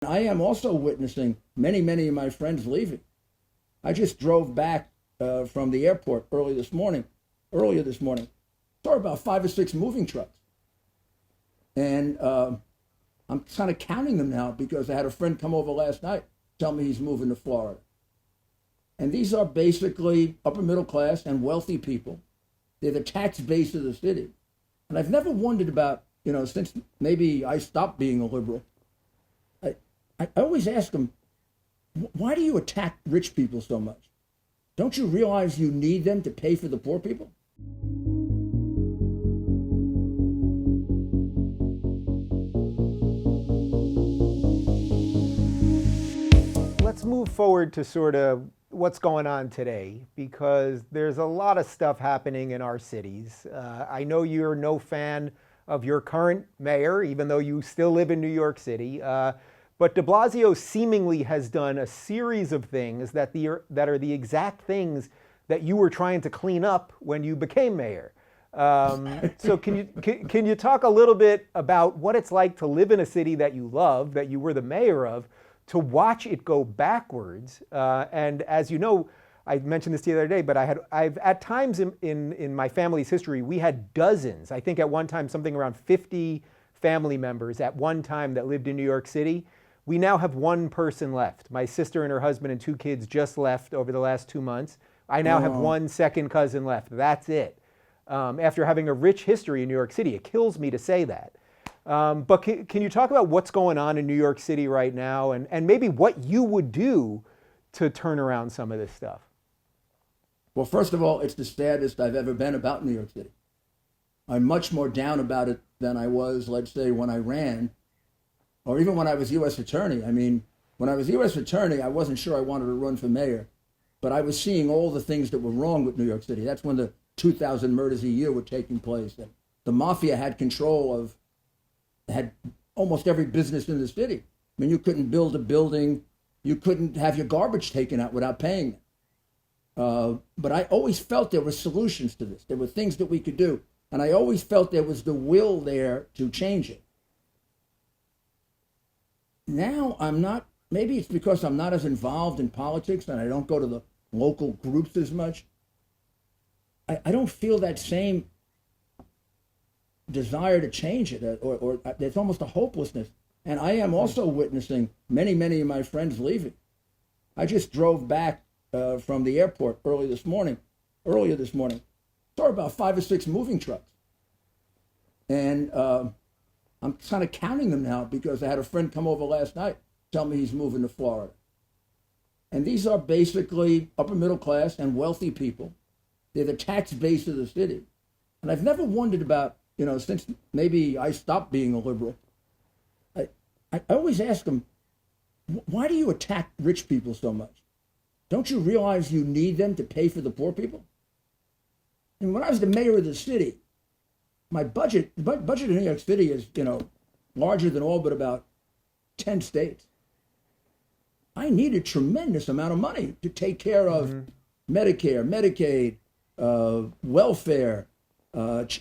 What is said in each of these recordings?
I am also witnessing many of my friends leaving. I just drove back from the airport earlier this morning, saw about 5 or 6 moving trucks. And I'm kind of counting them now because I had a friend come over last night, tell me he's moving to Florida. And these are basically upper middle class and wealthy people. They're the tax base of the city. And I've never wondered about, since maybe I stopped being a liberal, I always ask them, why do you attack rich people so much? Don't you realize you need them to pay for the poor people? Let's move forward to sort of what's going on today, because there's a lot of stuff happening in our cities. I know you're no fan of your current mayor, even though you still live in New York City. But de Blasio seemingly has done a series of things that are the exact things that you were trying to clean up when you became mayor. So can you talk a little bit about what it's like to live in a city that you love, that you were the mayor of, to watch it go backwards? And as you know, I mentioned this the other day, but I've at times in my family's history, we had dozens, I think at one time something around 50 family members at one time that lived in New York City. We now have one person left. My sister and her husband and 2 kids just left over the last 2 months. I now have one second cousin left. That's it. After having a rich history in New York City, it kills me to say that. But can you talk about what's going on in New York City right now, and maybe what you would do to turn around some of this stuff? Well, first of all, it's the saddest I've ever been about New York City. I'm much more down about it than I was, let's say, when I ran, or even when I was U.S. Attorney. I mean, when I was U.S. Attorney, I wasn't sure I wanted to run for mayor, but I was seeing all the things that were wrong with New York City. That's when the 2,000 murders a year were taking place. And the mafia had almost every business in the city. I mean, you couldn't build a building, you couldn't have your garbage taken out without paying them. But I always felt there were solutions to this. There were things that we could do. And I always felt there was the will there to change it. Now I'm not, maybe it's because I'm not as involved in politics and I don't go to the local groups as much. I don't feel that same desire to change it, or there's almost a hopelessness. And I am also witnessing many of my friends leaving. I just drove back from the airport earlier this morning, saw about 5 or 6 moving trucks. And I'm kind of counting them now because I had a friend come over last night, tell me he's moving to Florida. And these are basically upper middle class and wealthy people. They're the tax base of the city. And I've never wondered about, since maybe I stopped being a liberal, I always ask them, why do you attack rich people so much? Don't you realize you need them to pay for the poor people? And when I was the mayor of the city, my budget in New York City is, larger than all but about 10 states. I need a tremendous amount of money to take care of Medicare, Medicaid, welfare,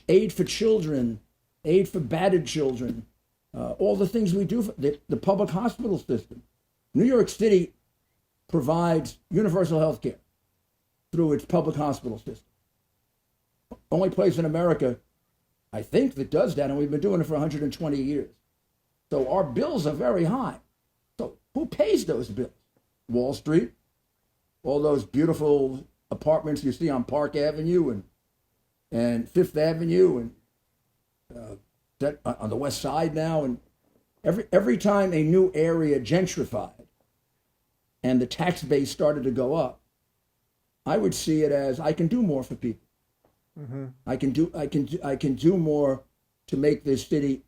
aid for children, aid for battered children, all the things we do for the public hospital system. New York City provides universal health care through its public hospital system. Only place in America, I think, that does that, and we've been doing it for 120 years. So our bills are very high. So who pays those bills? Wall Street, all those beautiful apartments you see on Park Avenue and Fifth Avenue and on the West Side now. And every time a new area gentrified and the tax base started to go up, I would see it as I can do more for people. Mm-hmm. I can do more to make this city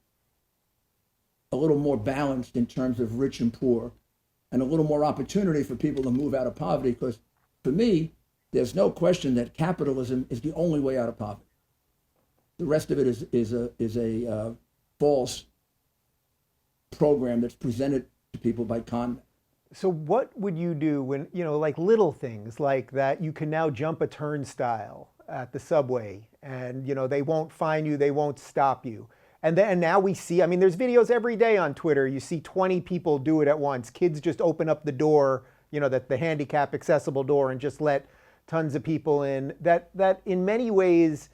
a little more balanced in terms of rich and poor, and a little more opportunity for people to move out of poverty. Because for me, there's no question that capitalism is the only way out of poverty. The rest of it is a false program that's presented to people by con men. So what would you do when, like little things like that, you can now jump a turnstile at the subway and, they won't fine you, they won't stop you. And now we see, I mean, there's videos every day on Twitter. You see 20 people do it at once. Kids just open up the door, that the handicap accessible door, and just let tons of people in. That in many ways,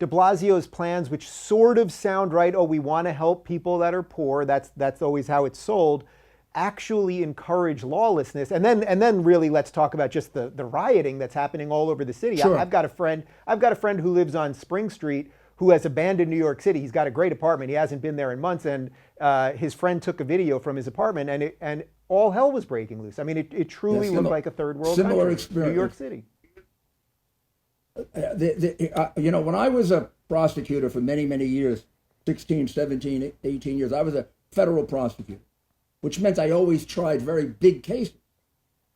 de Blasio's plans, which sort of sound right, we want to help people that are poor, that's always how it's sold, actually encourage lawlessness. And then really let's talk about just the rioting that's happening all over the city. Sure. I've got a friend who lives on Spring Street who has abandoned New York City. He's got a great apartment. He hasn't been there in months, and his friend took a video from his apartment, and all hell was breaking loose. I mean, it truly looked like a third world similar country, experience. New York City. When I was a prosecutor for many, many years, 16, 17, 18 years, I was a federal prosecutor, which meant I always tried very big cases.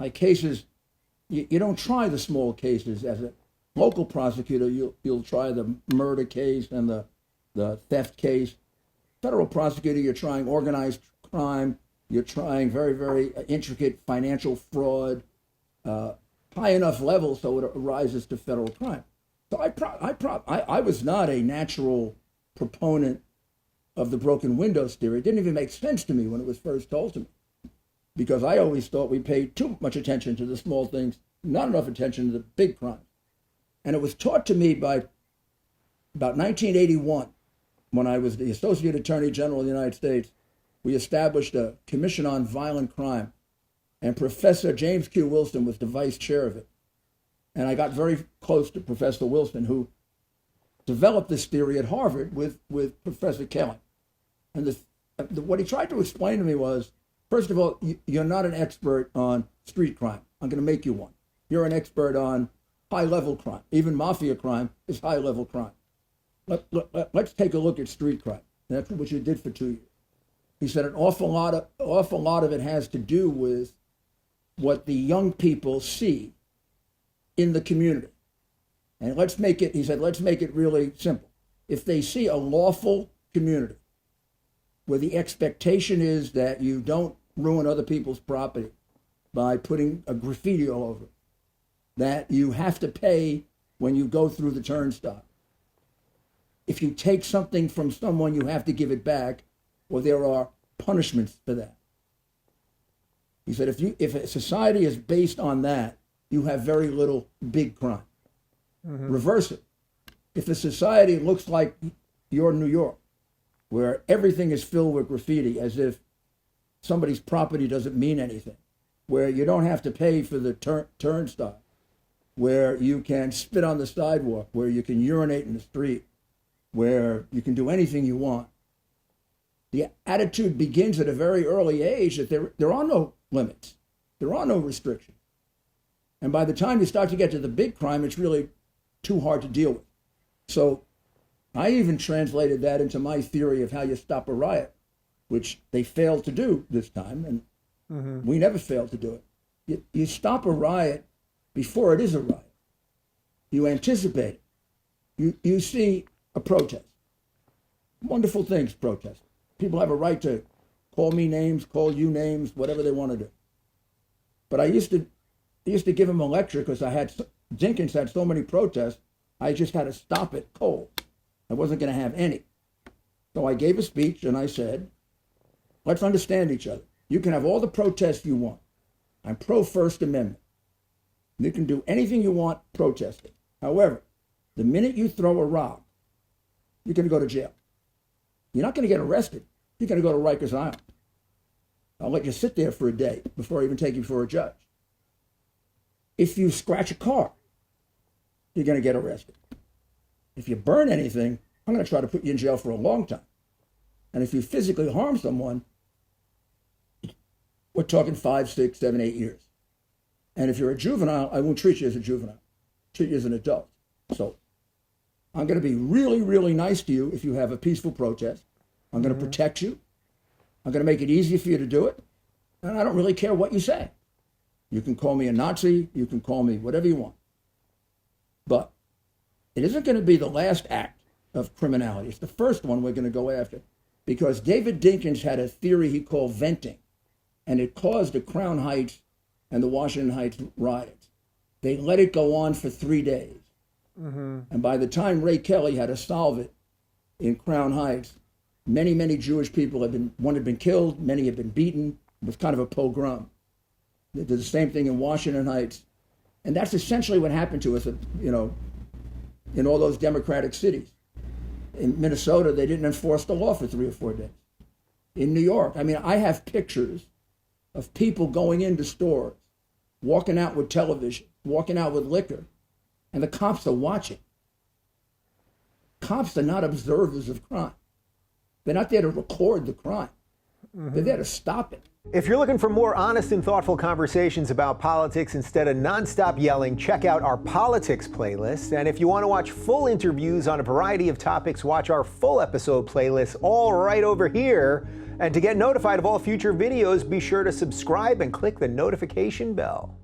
Like cases, you don't try the small cases. As a local prosecutor, you'll try the murder case and the theft case. Federal prosecutor, you're trying organized crime. You're trying very, very intricate financial fraud, high enough level so it arises to federal crime. So I was not a natural proponent of the broken windows theory. It didn't even make sense to me when it was first told to me, because I always thought we paid too much attention to the small things, not enough attention to the big crimes. And it was taught to me by about 1981, when I was the Associate Attorney General of the United States. We established a Commission on Violent Crime, and Professor James Q. Wilson was the vice chair of it. And I got very close to Professor Wilson, who developed this theory at Harvard with Professor Kelly. And what he tried to explain to me was, first of all, you're not an expert on street crime. I'm going to make you one. You're an expert on high-level crime. Even mafia crime is high-level crime. Let's take a look at street crime. That's what you did for 2 years. He said an awful lot of it has to do with what the young people see in the community. And he said, let's make it really simple. If they see a lawful community where the expectation is that you don't ruin other people's property by putting a graffiti all over it, that you have to pay when you go through the turnstile. If you take something from someone, you have to give it back, or there are punishments for that. He said, if a society is based on that, you have very little big crime. Mm-hmm. Reverse it. If a society looks like your New York, where everything is filled with graffiti as if somebody's property doesn't mean anything, where you don't have to pay for the turnstile, where you can spit on the sidewalk, where you can urinate in the street, where you can do anything you want, the attitude begins at a very early age that there are no limits. There are no restrictions. And by the time you start to get to the big crime, it's really too hard to deal with. So I even translated that into my theory of how you stop a riot, which they failed to do this time, and we never failed to do it. You stop a riot before it is a riot. You anticipate it. You see a protest. Wonderful things, protest. People have a right to call me names, call you names, whatever they want to do. But I used to give him a lecture because Jenkins had so many protests, I just had to stop it cold. I wasn't going to have any. So I gave a speech and I said, let's understand each other. You can have all the protests you want. I'm pro First Amendment. You can do anything you want protesting. However, the minute you throw a rock, you're going to go to jail. You're not going to get arrested. You're going to go to Rikers Island. I'll let you sit there for a day before I even take you before a judge. If you scratch a car, you're going to get arrested. If you burn anything, I'm going to try to put you in jail for a long time. And if you physically harm someone, we're talking 5, 6, 7, 8 years. And if you're a juvenile, I won't treat you as a juvenile. Treat you as an adult. So I'm going to be really, really nice to you if you have a peaceful protest. I'm going to protect you. I'm going to make it easy for you to do it. And I don't really care what you say. You can call me a Nazi. You can call me whatever you want. But it isn't going to be the last act of criminality. It's the first one we're going to go after. Because David Dinkins had a theory he called venting. And it caused the Crown Heights and the Washington Heights riots. They let it go on for 3 days. And by the time Ray Kelly had to solve it in Crown Heights, Many, many Jewish people one had been killed, many had been beaten. It was kind of a pogrom. They did the same thing in Washington Heights. And that's essentially what happened to us, in all those democratic cities. In Minnesota, they didn't enforce the law for 3 or 4 days. In New York, I have pictures of people going into stores, walking out with television, walking out with liquor, and the cops are watching. Cops are not observers of crime. They're not there to record the crime. They're there to stop it. If you're looking for more honest and thoughtful conversations about politics instead of nonstop yelling, check out our politics playlist. And if you want to watch full interviews on a variety of topics, watch our full episode playlist all right over here. And to get notified of all future videos, be sure to subscribe and click the notification bell.